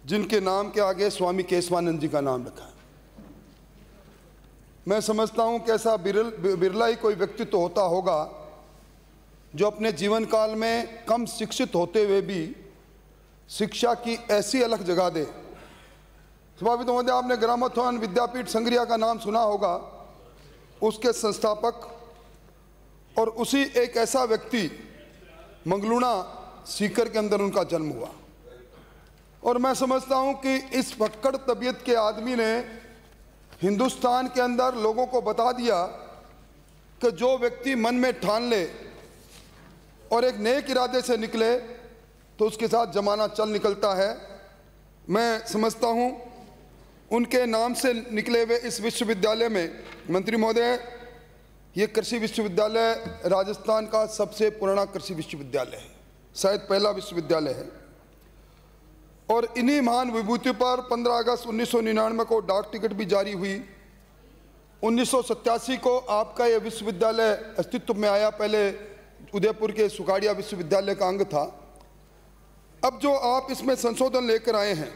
जिनके नाम के आगे स्वामी केशवानंद जी का नाम रखा है। मैं समझता हूं कि ऐसा बिरला ही कोई व्यक्तित्व होता होगा जो अपने जीवन काल में कम शिक्षित होते हुए भी शिक्षा की ऐसी अलग जगह दे। सभापति महोदय, आपने ग्रामोत्थान विद्यापीठ संग्रिया का नाम सुना होगा। उसके संस्थापक और उसी एक ऐसा व्यक्ति मंगलूना सीकर के अंदर उनका जन्म हुआ। और मैं समझता हूं कि इस फक्कड़ तबीयत के आदमी ने हिंदुस्तान के अंदर लोगों को बता दिया कि जो व्यक्ति मन में ठान ले और एक नेक इरादे से निकले तो उसके साथ जमाना चल निकलता है। मैं समझता हूं उनके नाम से निकले हुए इस विश्वविद्यालय में, मंत्री महोदय, ये कृषि विश्वविद्यालय राजस्थान का सबसे पुराना कृषि विश्वविद्यालय है, शायद पहला विश्वविद्यालय है। और इन्हीं महान विभूति पर 15 अगस्त 1999 को डाक टिकट भी जारी हुई। 1987 को आपका यह विश्वविद्यालय अस्तित्व में आया। पहले उदयपुर के सुखाड़िया विश्वविद्यालय का अंग था। अब जो आप इसमें संशोधन लेकर आए हैं,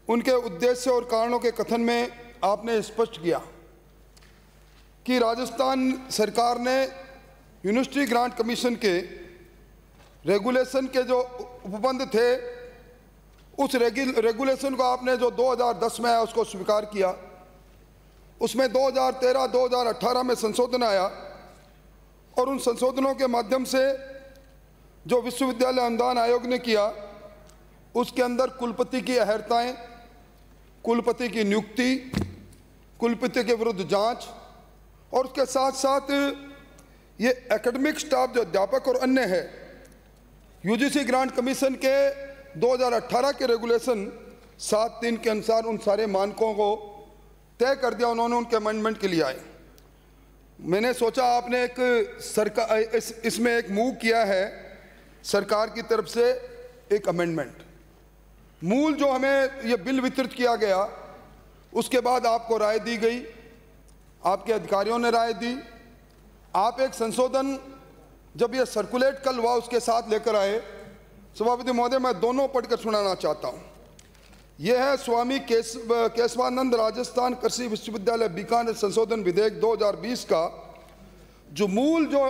उनके उद्देश्य और कारणों के कथन में आपने स्पष्ट किया कि राजस्थान सरकार ने यूनिवर्सिटी ग्रांट कमीशन के रेगुलेशन के जो उपबंध थे, उस रेगुलेशन को आपने जो 2010 में आया उसको स्वीकार किया। उसमें 2013-2018 में संशोधन आया और उन संशोधनों के माध्यम से जो विश्वविद्यालय अनुदान आयोग ने किया, उसके अंदर कुलपति की अहर्ताएं, कुलपति की नियुक्ति, कुलपति के विरुद्ध जांच और उसके साथ साथ ये एकेडमिक स्टाफ जो अध्यापक और अन्य है, यूजीसी ग्रांट कमीशन के 2018 के रेगुलेशन 7(3) के अनुसार उन सारे मानकों को तय कर दिया। उन्होंने उनके अमेंडमेंट के लिए आए। मैंने सोचा आपने एक सरकार इसमें एक मूव किया है सरकार की तरफ से, एक अमेंडमेंट। मूल जो हमें ये बिल वितरित किया गया, उसके बाद आपको राय दी गई, आपके अधिकारियों ने राय दी। आप एक संशोधन जब ये सर्कुलेट कल हुआ उसके साथ लेकर आए। सभापति महोदय, मैं दोनों पढ़कर सुनाना चाहता हूं। यह है स्वामी केशवानंद राजस्थान कृषि विश्वविद्यालय बीकानेर संशोधन विधेयक 2020 का, जो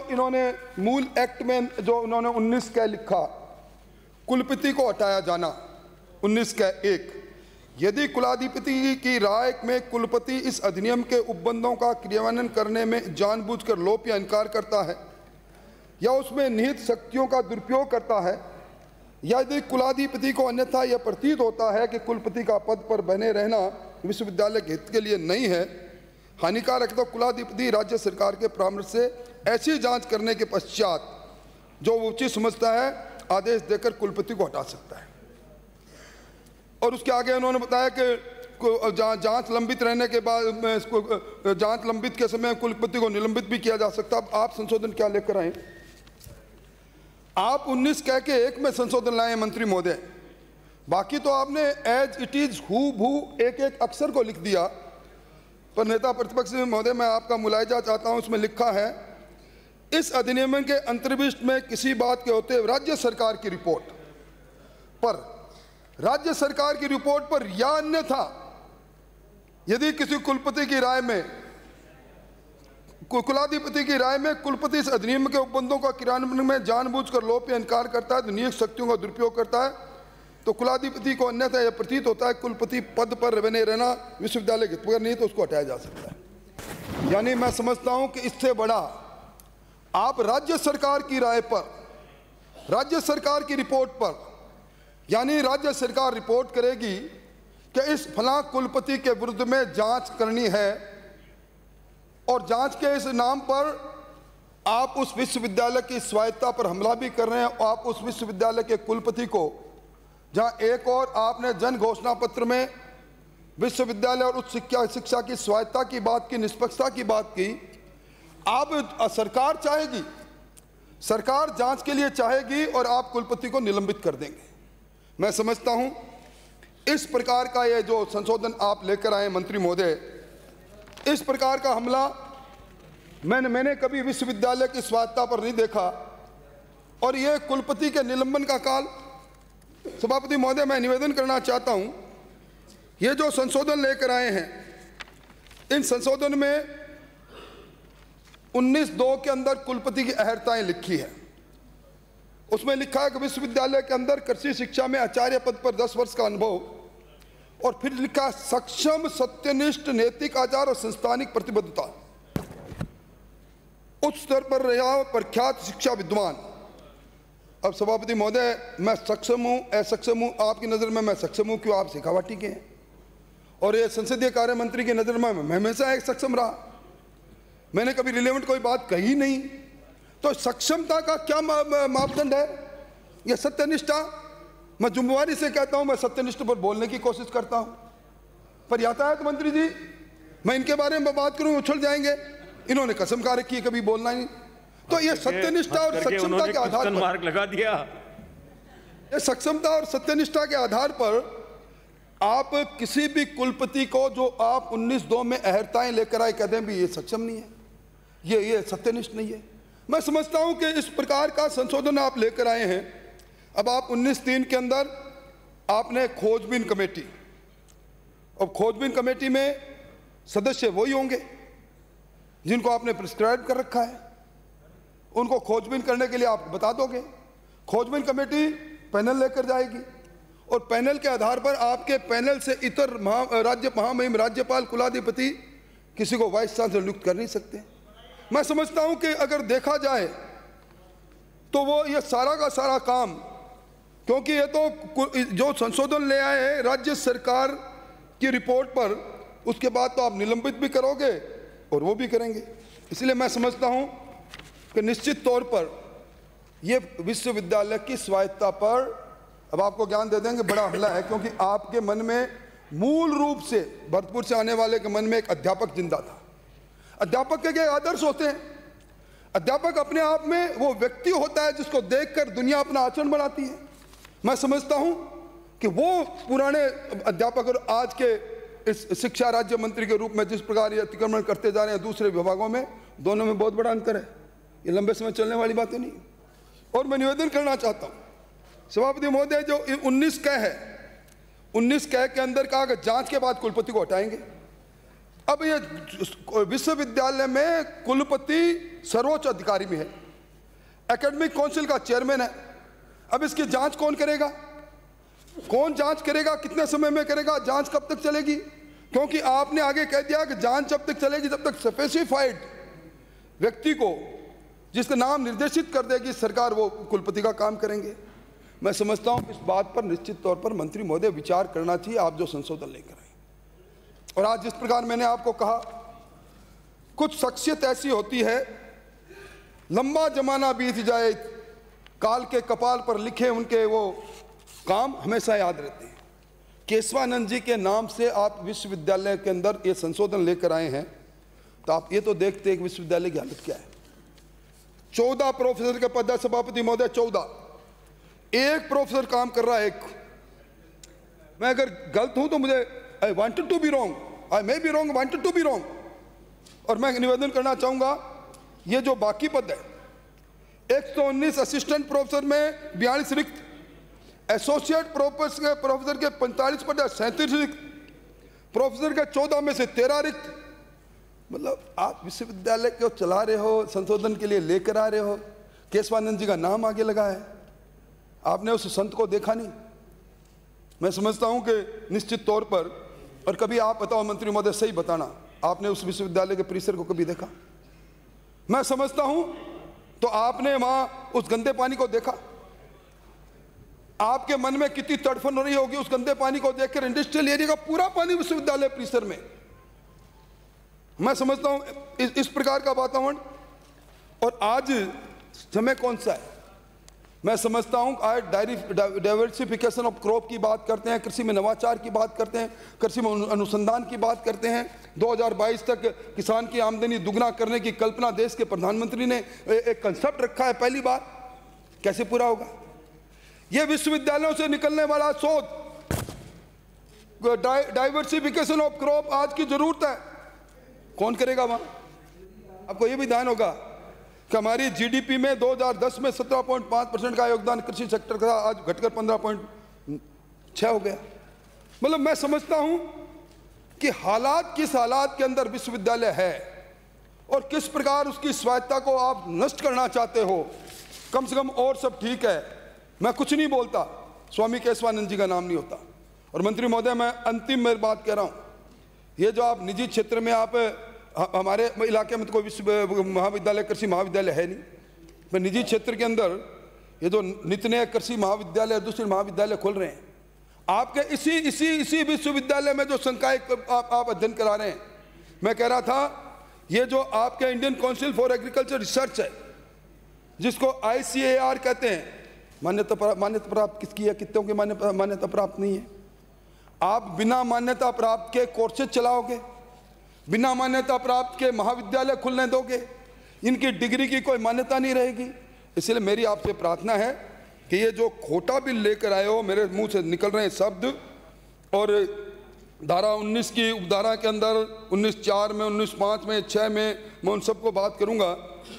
इन्होंने मूल एक्ट में जो इन्होंने 19 का लिखा, कुलपति को हटाया जाना 19 का 1। यदि कुलाधिपति की राय में कुलपति इस अधिनियम के उपबंधों का क्रियान्वयन करने में जानबूझकर लोप या इनकार करता है या उसमें निहित शक्तियों का दुरुपयोग करता है, या यदि कुलाधिपति को अन्यथा यह प्रतीत होता है कि कुलपति का पद पर बने रहना विश्वविद्यालय के हित के लिए नहीं है, हानिकारक, तो कुलाधिपति राज्य सरकार के परामर्श से ऐसी जांच करने के पश्चात जो वो उचित समझता है आदेश देकर कुलपति को हटा सकता है। और उसके आगे उन्होंने बताया कि जांच लंबित रहने के बाद जांच लंबित के समय कुलपति को निलंबित भी किया जा सकता। अब आप संशोधन क्या लेकर आए? आप 19 कह के 1 में संशोधन लाए मंत्री महोदय। बाकी तो आपने एज इट इज हूबहू एक एक अक्षर को लिख दिया। पर नेता प्रतिपक्ष महोदय, मैं आपका मुलायजा चाहता हूं। उसमें लिखा है, इस अधिनियम के अंतर्विष्ट में किसी बात के होते राज्य सरकार की रिपोर्ट पर या अन्यथा यदि किसी कुलपति की राय में, कुलाधिपति की राय में कुलपति इस अधिनियम के उपबंधों का क्रियान्वयन में जानबूझकर लोप या इनकार करता है, तो निहित शक्तियों का दुरुपयोग करता है, तो कुलाधिपति को अन्यथा यह प्रतीत होता है कुलपति पद पर बने रहना विश्वविद्यालय के हित में नहीं, तो उसको हटाया जा सकता है। यानी मैं समझता हूं कि इससे बड़ा आप राज्य सरकार की राय पर, राज्य सरकार की रिपोर्ट पर, यानी राज्य सरकार रिपोर्ट करेगी कि इस फलां कुलपति के विरुद्ध में जांच करनी है और जांच के इस नाम पर आप उस विश्वविद्यालय की स्वायत्ता पर हमला भी कर रहे हैं। आप उस विश्वविद्यालय के कुलपति को, जहां एक और आपने जन घोषणा पत्र में विश्वविद्यालय और उच्च शिक्षा की स्वायत्ता की बात की, निष्पक्षता की बात की, आप सरकार चाहेगी, सरकार जांच के लिए चाहेगी और आप कुलपति को निलंबित कर देंगे। मैं समझता हूं इस प्रकार का ये जो संशोधन आप लेकर आए मंत्री महोदय, इस प्रकार का हमला मैंने कभी विश्वविद्यालय की स्वायत्ता पर नहीं देखा। और ये कुलपति के निलंबन का काल सभापति महोदय, मैं निवेदन करना चाहता हूं, ये जो संशोधन लेकर आए हैं, इन संशोधन में 19(2) के अंदर कुलपति की अहर्ताएं लिखी है। उसमें लिखा है कि विश्वविद्यालय के अंदर कृषि शिक्षा में आचार्य पद पर 10 वर्ष का अनुभव, और फिर लिखा सक्षम, सत्यनिष्ठ, नैतिक आचार और संस्थानिक प्रतिबद्धता, उच्च स्तर पर रहा प्रख्यात शिक्षा विद्वान। अब सभापति महोदय, मैं सक्षम हूं, असक्षम हूं, आपकी नज़र में मैं सक्षम हूं, क्यों? आप शेखावाटी के हैं, और ये संसदीय कार्य मंत्री की नज़र में मैं हमेशा एक सक्षम रहा, मैंने कभी रिलेवेंट कोई बात कही नहीं। तो सक्षमता का क्या मापदंड है? या सत्यनिष्ठा? मैं जिम्मेवारी से कहता हूं, मैं सत्यनिष्ठ पर बोलने की कोशिश करता हूं, पर यातायात मंत्री जी, मैं इनके बारे में बात करूं उछल जाएंगे। इन्होंने कसम खा रखी है कभी बोलना नहीं। तो ये सत्यनिष्ठा और सक्षमता के आधार पर मार्क लगा दिया। ये सक्षमता और सत्यनिष्ठा के आधार पर आप किसी भी कुलपति को जो आप 19(2) में अहर्ताएं लेकर आए, कहते हैं भी ये सक्षम नहीं है, ये सत्यनिष्ठ नहीं है। मैं समझता हूं कि इस प्रकार का संशोधन आप लेकर आए हैं। अब आप 19(3) के अंदर आपने खोजबीन कमेटी, और खोजबीन कमेटी में सदस्य वही होंगे जिनको आपने प्रिस्क्राइब कर रखा है, उनको खोजबीन करने के लिए आप बता दोगे। खोजबीन कमेटी पैनल लेकर जाएगी, और पैनल के आधार पर आपके पैनल से इतर राज्य महामहिम राज्यपाल कुलाधिपति किसी को वाइस चांसलर नियुक्त कर नहीं सकते। मैं समझता हूं कि अगर देखा जाए तो वो ये सारा का सारा काम, क्योंकि ये तो जो संशोधन ले आए हैं राज्य सरकार की रिपोर्ट पर, उसके बाद तो आप निलंबित भी करोगे और वो भी करेंगे। इसलिए मैं समझता हूं कि निश्चित तौर पर ये विश्वविद्यालय की स्वायत्तता पर, अब आपको ज्ञान दे देंगे, बड़ा हमला है, क्योंकि आपके मन में मूल रूप से भरतपुर से आने वाले के मन में एक अध्यापक जिंदा था। अध्यापक के आदर्श होते हैं। अध्यापक अपने आप में वो व्यक्ति होता है जिसको देखकर दुनिया अपना आचरण बनाती है। मैं समझता हूं कि वो पुराने अध्यापक और आज के इस शिक्षा राज्य मंत्री के रूप में जिस प्रकार ये अतिक्रमण करते जा रहे हैं दूसरे विभागों में, दोनों में बहुत बड़ा अंतर है। ये लंबे समय चलने वाली बातें नहीं। और मैं निवेदन करना चाहता हूं सभापति महोदय, जो 19 क है, 19 क के अंदर कहा कि जांच के बाद कुलपति को हटाएंगे। अब ये विश्वविद्यालय में कुलपति सर्वोच्च अधिकारी भी है, एकेडमिक काउंसिल का चेयरमैन है। अब इसकी जांच कौन करेगा? कौन जांच करेगा? कितने समय में करेगा? जांच कब तक चलेगी? क्योंकि आपने आगे कह दिया कि जांच जब तक चलेगी जब तक स्पेसिफाइड व्यक्ति को जिसका नाम निर्देशित कर देगी सरकार, वो कुलपति का काम करेंगे। मैं समझता हूं इस बात पर निश्चित तौर पर मंत्री महोदय विचार करना चाहिए, आप जो संशोधन लेकर आए। और आज जिस प्रकार मैंने आपको कहा, कुछ शख्सियत ऐसी होती है, लंबा जमाना बीत जाए, काल के कपाल पर लिखे उनके वो काम हमेशा याद रहते हैं। केशवानंद जी के नाम से आप विश्वविद्यालय के अंदर ये संशोधन लेकर आए हैं, तो आप ये तो देखते हैं कि विश्वविद्यालय की हालत क्या है। 14 प्रोफेसर के पद है सभापति महोदय, 14। एक प्रोफेसर काम कर रहा है, एक। मैं अगर गलत हूं तो मुझे, I wanted to be wrong, I may be wrong, wanted to be wrong. और मैं निवेदन करना चाहूंगा, ये जो बाकी पद है, 119 असिस्टेंट प्रोफेसर में 42 रिक्त, एसोसिएट प्रोफेसर के 45 पद है, 37 रिक्त, प्रोफेसर के 14 में से 13 रिक्त। मतलब आप विश्वविद्यालय को चला रहे हो, संशोधन के लिए लेकर आ रहे हो, केशवानंद जी का नाम आगे लगा है, आपने उस संत को देखा नहीं। मैं समझता हूं कि निश्चित तौर पर, और कभी आप बताओ मंत्री महोदय, सही बताना, आपने उस विश्वविद्यालय के परिसर को कभी देखा? मैं समझता हूं तो आपने वहां उस गंदे पानी को देखा? आपके मन में कितनी तड़फन हो रही होगी उस गंदे पानी को देखकर। इंडस्ट्रियल एरिया का पूरा पानी विश्वविद्यालय परिसर में। मैं समझता हूं इस प्रकार का वातावरण। और आज समय कौन सा है? मैं समझता हूं आज डाइवर्सिफिकेशन ऑफ क्रॉप की बात करते हैं, कृषि में नवाचार की बात करते हैं, कृषि में अनुसंधान की बात करते हैं। 2022 तक किसान की आमदनी दुगना करने की कल्पना देश के प्रधानमंत्री ने एक कंसेप्ट रखा है, पहली बार। कैसे पूरा होगा? यह विश्वविद्यालयों से निकलने वाला शोध, डाइवर्सिफिकेशन ऑफ क्रॉप आज की जरूरत है। कौन करेगा वहां? आपको यह भी ध्यान होगा कि हमारी जीडीपी में 2010 में 17.5% का योगदान कृषि सेक्टर का, आज घटकर 6 हो गया। मतलब मैं समझता हूं कि हालात किस हालात के अंदर विश्वविद्यालय है और किस प्रकार उसकी स्वायत्ता को आप नष्ट करना चाहते हो। कम से कम और सब ठीक है, मैं कुछ नहीं बोलता, स्वामी केशवानंद जी का नाम नहीं होता। और मंत्री महोदय, मैं अंतिम में बात कह रहा हूं, ये जो आप निजी क्षेत्र में आप हमारे इलाके में तो कोई विश्व महाविद्यालय कृषि महाविद्यालय है नहीं, मैं निजी क्षेत्र के अंदर ये जो नित्य नए कृषि महाविद्यालय दूसरे महाविद्यालय खोल रहे हैं, आपके इसी विश्वविद्यालय में जो संकाय आप अध्ययन करा रहे हैं, मैं कह रहा था ये जो आपके Indian council for agriculture research है, जिसको ICAR कहते हैं, मान्यता प्राप्त किसकी है, कितनों की मान्यता प्राप्त नहीं है। आप बिना मान्यता प्राप्त के कोर्सेज चलाओगे, बिना मान्यता प्राप्त के महाविद्यालय खुलने दोगे, इनकी डिग्री की कोई मान्यता नहीं रहेगी। इसलिए मेरी आपसे प्रार्थना है कि ये जो खोटा बिल लेकर आए हो, मेरे मुंह से निकल रहे हैं शब्द, और धारा 19 की उपधारा के अंदर 19(4) में, 19(5) में, 6 में, मैं उन सबको बात करूंगा।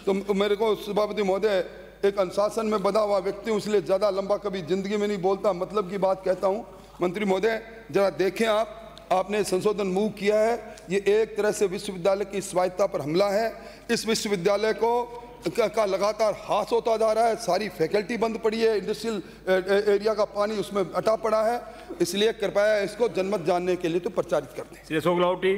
तो मेरे को सभापति महोदय, एक अनुशासन में बधा हुआ व्यक्ति हूँ, इसलिए ज़्यादा लंबा कभी जिंदगी में नहीं बोलता, मतलब की बात कहता हूँ। मंत्री महोदय जरा देखें, आपने संशोधन मूव किया है, ये एक तरह से विश्वविद्यालय की स्वायत्ता पर हमला है। इस विश्वविद्यालय का लगातार हास होता जा रहा है, सारी फैकल्टी बंद पड़ी है, इंडस्ट्रियल एरिया का पानी उसमें अटा पड़ा है। इसलिए कृपया इसको जनमत जानने के लिए तो प्रचारित कर दें। श्री अशोक लाहोटी।